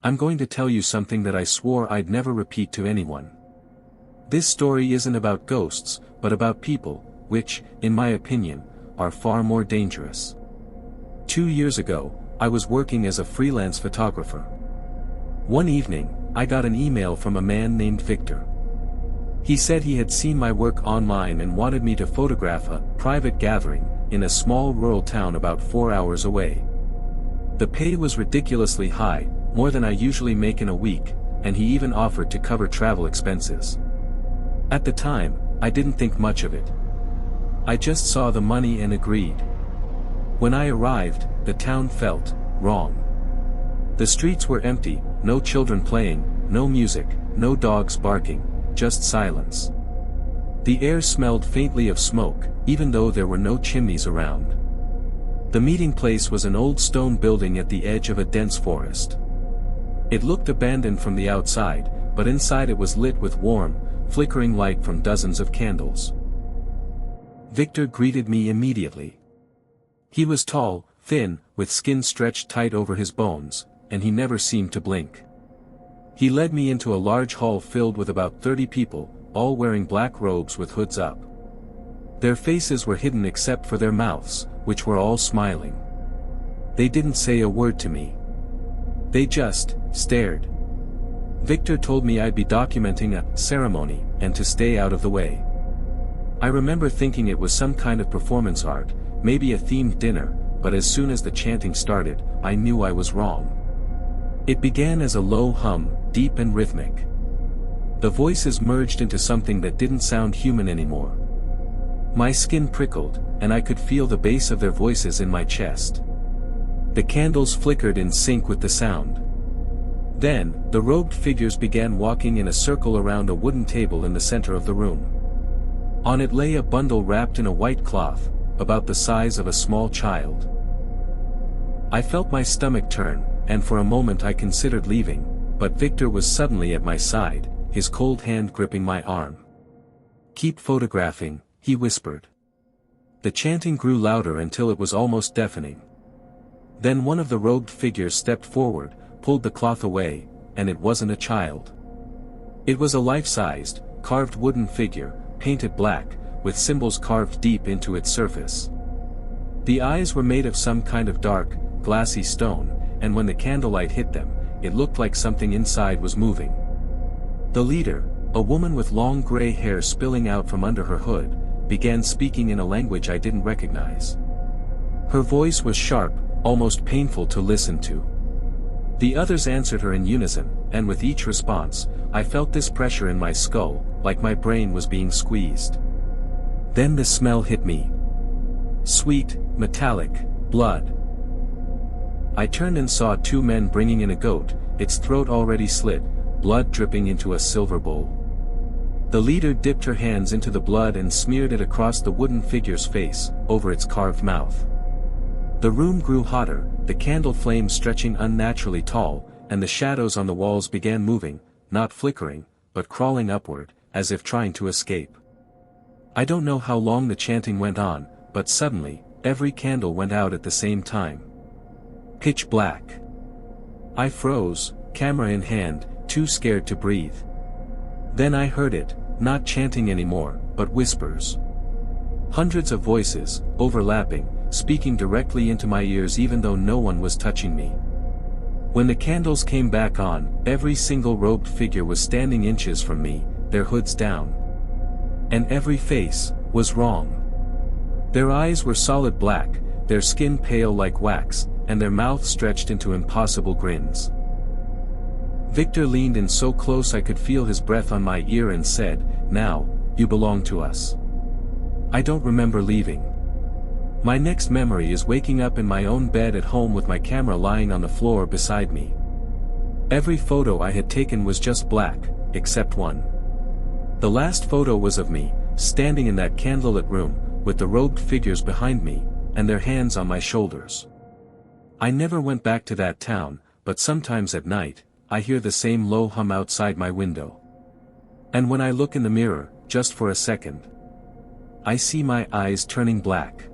I'm going to tell you something that I swore I'd never repeat to anyone. This story isn't about ghosts, but about people, which, in my opinion, are far more dangerous. 2 years ago, I was working as a freelance photographer. One evening, I got an email from a man named Victor. He said he had seen my work online and wanted me to photograph a private gathering in a small rural town about 4 hours away. The pay was ridiculously high, more than I usually make in a week, and he even offered to cover travel expenses. At the time, I didn't think much of it. I just saw the money and agreed. When I arrived, the town felt wrong. The streets were empty, no children playing, no music, no dogs barking, just silence. The air smelled faintly of smoke, even though there were no chimneys around. The meeting place was an old stone building at the edge of a dense forest. It looked abandoned from the outside, but inside it was lit with warm, flickering light from dozens of candles. Victor greeted me immediately. He was tall, thin, with skin stretched tight over his bones, and he never seemed to blink. He led me into a large hall filled with about 30 people, all wearing black robes with hoods up. Their faces were hidden except for their mouths, which were all smiling. They didn't say a word to me. They just stared. Victor told me I'd be documenting a ceremony, and to stay out of the way. I remember thinking it was some kind of performance art, maybe a themed dinner, but as soon as the chanting started, I knew I was wrong. It began as a low hum, deep and rhythmic. The voices merged into something that didn't sound human anymore. My skin prickled, and I could feel the bass of their voices in my chest. The candles flickered in sync with the sound. Then, the robed figures began walking in a circle around a wooden table in the center of the room. On it lay a bundle wrapped in a white cloth, about the size of a small child. I felt my stomach turn, and for a moment I considered leaving, but Victor was suddenly at my side, his cold hand gripping my arm. "Keep photographing," he whispered. The chanting grew louder until it was almost deafening. Then one of the robed figures stepped forward, pulled the cloth away, and it wasn't a child. It was a life-sized, carved wooden figure, painted black, with symbols carved deep into its surface. The eyes were made of some kind of dark, glassy stone, and when the candlelight hit them, it looked like something inside was moving. The leader, a woman with long gray hair spilling out from under her hood, began speaking in a language I didn't recognize. Her voice was sharp, almost painful to listen to. The others answered her in unison, and with each response, I felt this pressure in my skull, like my brain was being squeezed. Then the smell hit me. Sweet, metallic, blood. I turned and saw 2 men bringing in a goat, its throat already slit, blood dripping into a silver bowl. The leader dipped her hands into the blood and smeared it across the wooden figure's face, over its carved mouth. The room grew hotter, the candle flames stretching unnaturally tall, and the shadows on the walls began moving, not flickering, but crawling upward, as if trying to escape. I don't know how long the chanting went on, but suddenly, every candle went out at the same time. Pitch black. I froze, camera in hand, too scared to breathe. Then I heard it, not chanting anymore, but whispers. Hundreds of voices, overlapping, speaking directly into my ears even though no one was touching me. When the candles came back on, every single robed figure was standing inches from me, their hoods down. And every face was wrong. Their eyes were solid black, their skin pale like wax, and their mouths stretched into impossible grins. Victor leaned in so close I could feel his breath on my ear and said, "Now, you belong to us." I don't remember leaving. My next memory is waking up in my own bed at home with my camera lying on the floor beside me. Every photo I had taken was just black, except one. The last photo was of me, standing in that candlelit room, with the robed figures behind me, and their hands on my shoulders. I never went back to that town, but sometimes at night, I hear the same low hum outside my window. And when I look in the mirror, just for a second, I see my eyes turning black.